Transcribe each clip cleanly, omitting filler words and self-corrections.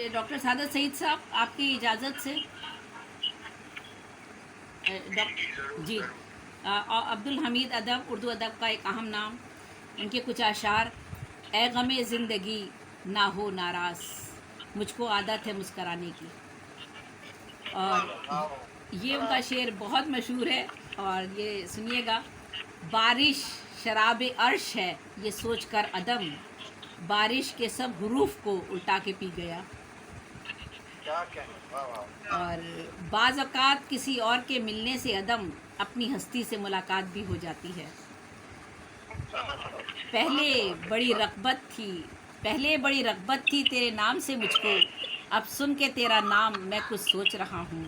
Doctor सादत सईद साहब, आपकी इजाज़त से जी, अब्दुल हमीद अदब, उर्दू अदब का एक अहम नाम। उनके कुछ अशार: ए गमे ज़िंदगी ना हो नाराज़, मुझको आदत है मुस्कराने की। और ये उनका शेर बहुत मशहूर है, और ये सुनिएगा: बारिश शराब अर्श है ये सोच कर अदम, बारिश के सब हरूफ को उल्टा के पी गया। और बाज़ औक़ात किसी और के मिलने से अदम, अपनी हस्ती से मुलाकात भी हो जाती है। पहले बड़ी रग़बत थी तेरे नाम से मुझको, अब सुन के तेरा नाम मैं कुछ सोच रहा हूँ।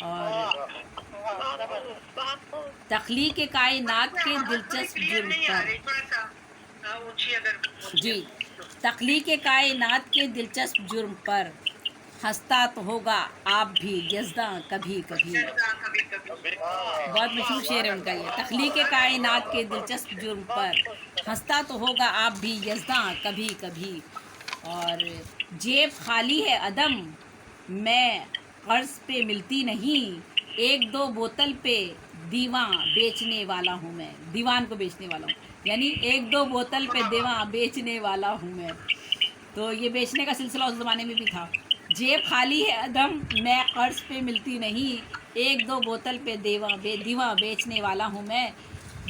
और तख्लीक़ कायनात के दिलचस्प जुर्म पर जी, तख्लीक़ कायनात के दिलचस्प जुर्म पर हंसता तो होगा आप भी यज़्दा कभी कभी। बहुत मशहूर शेर है उनका ये, तख्लीक़ कायनात के दिलचस्प जुर्म पर हंसता तो होगा आप भी यज़्दा कभी कभी। और जेब खाली है अदम, मैं कर्ज़ पे मिलती नहीं, एक दो बोतल पे दीवां बेचने वाला हूँ मैं। दीवान को बेचने वाला हूँ, यानी एक दो बोतल पे दीवां बेचने वाला हूँ मैं। तो ये बेचने का सिलसिला उस ज़माने में भी था। जेब खाली है अदम, मैं कर्ज पे मिलती नहीं, एक दो बोतल पे दीवां बेचने वाला हूँ मैं।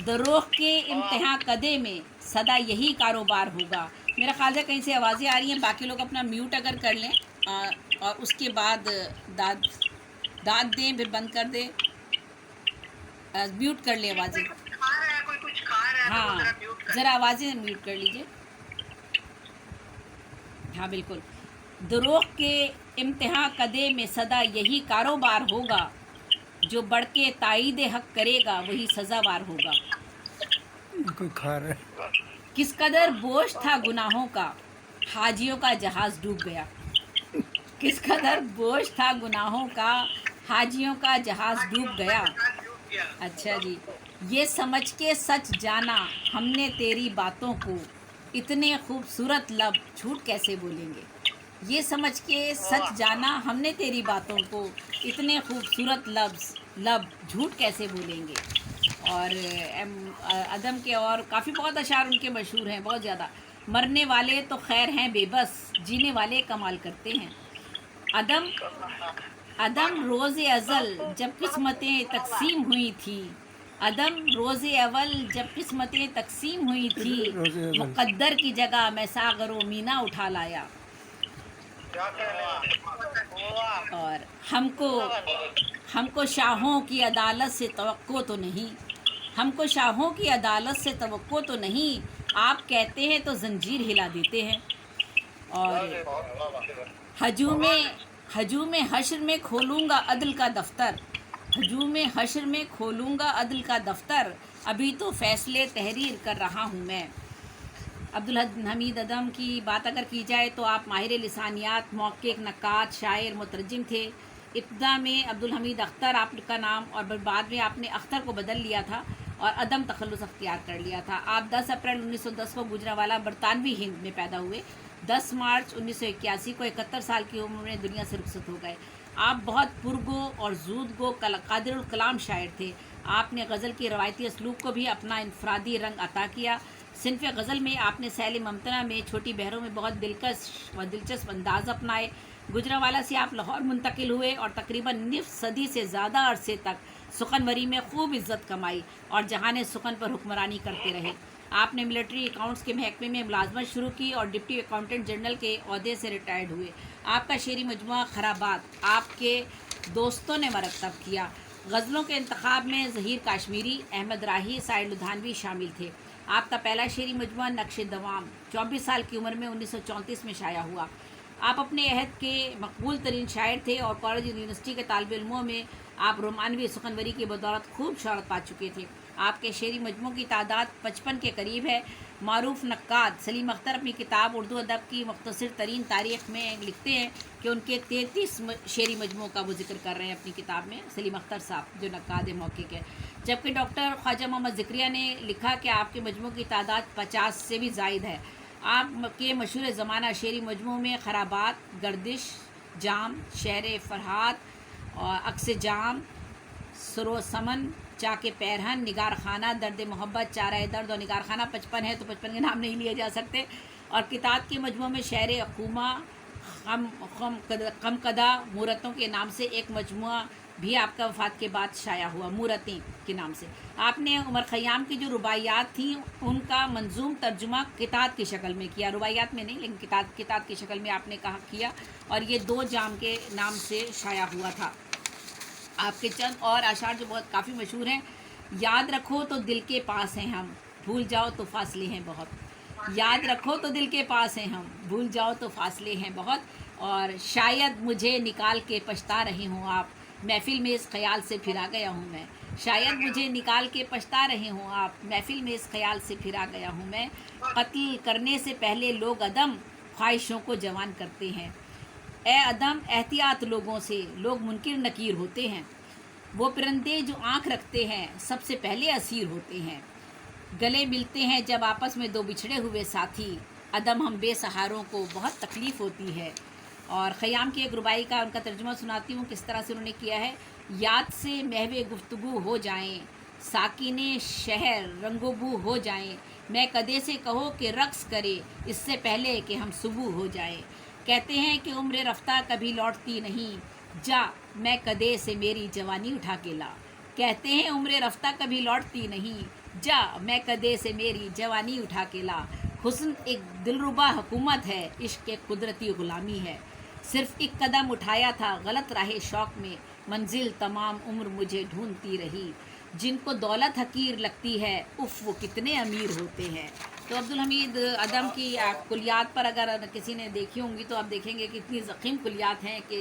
दरोख के इम्तिहान कदे में सदा यही कारोबार होगा। मेरा ख्याल है कहीं से आवाज़ें आ रही हैं, बाकी लोग अपना म्यूट अगर कर लें और उसके बाद दाद दें, फिर बंद कर दें, म्यूट कर लें आवाज़ें। कोई कुछ खा रहा है, हाँ, ज़रा आवाज़ें म्यूट कर लीजिए। हाँ बिल्कुल। दरोख के इम्तिहान कदे में सदा यही कारोबार होगा, जो बढ़ के ताईद हक करेगा वही सज़ावार होगा। कोई खा रहा है। किस कदर बोझ था गुनाहों का, हाजियों का जहाज़ डूब गया। किस कदर बोझ था गुनाहों का, हाजियों का जहाज़ डूब गया। अच्छा जी, ये समझ के सच जाना हमने तेरी बातों को, इतने खूबसूरत लब झूठ कैसे बोलेंगे। ये समझ के सच जाना हमने तेरी बातों को, इतने खूबसूरत लब झूठ कैसे बोलेंगे। और अदम के और काफ़ी बहुत अशार उनके मशहूर हैं, बहुत ज़्यादा। मरने वाले तो खैर हैं बेबस, जीने वाले कमाल करते हैं। अदम रोज़े अज़ल जब किस्मतें तकसीम हुई थी, अदम रोज़े अव्वल जब किस्मतें तकसीम हुई थी, मुक़द्दर की जगह मैं सागरो मीना उठा लाया। और हमको शाहों की अदालत से तवक्को तो नहीं, हमको शाहों की अदालत से तवक्को तो नहीं, आप कहते हैं तो जंजीर हिला देते हैं। और हजूम हश्र में खोलूँगा अदल का दफ्तर, हजूम हश्र में खोलूँगा अदल का दफ्तर, अभी तो फ़ैसले तहरीर कर रहा हूँ मैं। अब्दुल हमीद अदम की बात अगर की जाए तो आप माहिर लिसानियात, मौक़िक़, नक्काद, शायर, मुतरजिम थे। इब्तिदा में अब्दुल हमीद अख्तर आपका नाम, और बाद में आपने अख्तर को बदल लिया था और अदम तखल्लुस अख्तियार कर लिया था। आप 10 अप्रैल 1910 को गुजरांवाला बरतानवी हिंद में पैदा हुए। 10 मार्च 1981 को 71 साल की उम्र में दुनिया से रुखसत हो गए। आप बहुत पुरगो और जूदगो कादिरुल कलाम शायर थे। आपने गज़ल की रवायती असलूब को भी अपना इनफरादी रंग अता किया। सिनफ़ गज़ल में आपने सैल ममतना में छोटी बहरों में बहुत दिलकश व दिलचस्प अंदाज़ अपनाए। गुजरांवाला से आप लाहौर मुंतकिल हुए और तकरीबन निफ़ सदी से ज़्यादा अरसे तक सुखनवरी में खूब इज़्ज़त कमाई और जहान सुखन पर हुक्मरानी करते रहे। आपने मिलिट्री अकाउंट्स के महकमे में मुलाजमत शुरू की और डिप्टी अकाउंटेंट जनरल के ओहदे से रिटायर्ड हुए। आपका शेरी मजमुआ खराबात आपके दोस्तों ने मरतब किया। गज़लों के इंतखाब में ज़हीर काश्मीरी, अहमद राही, साइड लुधानवी शामिल थे। आपका पहला शेरी मजमुआ नक्श दवाम 24 साल की उम्र में 1934 में शाया हुआ। आप अपने अहद के मकबूल तरीन शायर थे और कॉलेज यूनिवर्सिटी के तालिब इल्मों में आप रोमानवी सुखनवरी की बदौलत खूब शहरत पा चुके थे। आपके शेरी मजमू की तादाद 55 के करीब है। मारूफ नक्काद सलीम अख्तर अपनी किताब उर्दू अदब की मुख्तसर तरीन तारीख़ में लिखते हैं कि उनके 33 शेरी मजमू का वो जिक्र कर रहे हैं अपनी किताब में, सलीम अख्तर साहब जो नक्काद मौक़िक़ है। जबकि डॉक्टर ख्वाजा मोहम्मद ज़िक्रिया ने लिखा कि आपके मजमू की तादाद 50 से भी ज़ायद है। آپ کے مشہور ज़माना शेरी मजमू में खराबात, गर्दिश, जाम, शहर फरहात और अक्स जाम, सरो समन, चाके पैरहन, निगार खाना, दर्द मोहब्बत, चारा दर्द और निगार खाना 55 है तो 55 के नाम नहीं लिए जा सकते। और किताब के मजमू में शहर अकूमा, कम कदा, मूरतों के नाम से एक मजमुआ भी आपका वफ़ात के बाद शाया हुआ, मूरतें के नाम से। आपने उमर ख़याम की जो रुबाइयात थी उनका मंजूम तर्जुमा किताब की शक्ल में किया, रुबाइयात में नहीं लेकिन किताब की शक्ल में आपने किया, और ये 2 जाम के नाम से शाया हुआ था। आपके चंद और अशार जो बहुत काफ़ी मशहूर हैं, याद रखो तो दिल के पास हैं हम, भूल जाओ तो फासले हैं बहुत। याद रखो तो दिल के पास हैं हम, भूल जाओ तो फासले हैं बहुत। और शायद मुझे निकाल के पछता रहे हों आप, महफिल में इस ख्याल से फिरा गया हूँ मैं। शायद मुझे निकाल के पछता रहे हों आप, महफिल में इस ख्याल से फिरा गया हूँ मैं। कत्ल करने से पहले लोग अदम ख्वाहिशों को जवान करते हैं। ए अदम एहतियात लोगों से, लोग मुनकिर नकीर होते हैं। वो परिंदे जो आँख रखते हैं सबसे पहले असीर होते हैं। गले मिलते हैं जब आपस में 2 बिछड़े हुए साथी, अदम हम बेसहारों को बहुत तकलीफ़ होती है। और ख़याम की एक रुबाई का उनका तर्जुमा सुनाती हूँ किस तरह से उन्होंने किया है। याद से महवे गुफ्तगू हो जाएं, साकिने शहर रंगोबू हो जाएं, मैं कदे से कहो कि रक्स करे इससे पहले कि हम सुबह हो जाएं। कहते हैं कि उम्र रफ्ता कभी लौटती नहीं, जा मैं कदे से मेरी जवानी उठा के ला। कहते हैं उम्र रफ्ता कभी लौटती नहीं, जा मैं कदे से मेरी जवानी उठा के ला। हुस्न एक दिलरुबा हुकूमत है, इश्क एक कुदरती ग़ुलामी है। सिर्फ एक कदम उठाया था गलत राह शौक़ में, मंजिल तमाम उम्र मुझे ढूंढती रही। जिनको दौलत हकीर लगती है, उफ़ वो कितने अमीर होते हैं। तो अब्दुल हमीद अदम की कुलियात पर अगर किसी ने देखी होंगी तो आप देखेंगे कि इतनी ज़ख़ीम कुलियात हैं कि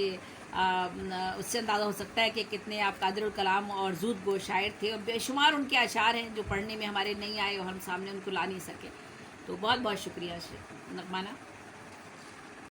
उससे अंदाज़ा हो सकता है कि कितने आप कादिरुल कलाम और ज़ूद गो शायर थे। और बेशुमार उनके अशार हैं जो पढ़ने में हमारे नहीं आए और हम सामने उनको ला नहीं सके। तो बहुत बहुत शुक्रिया नगमाना।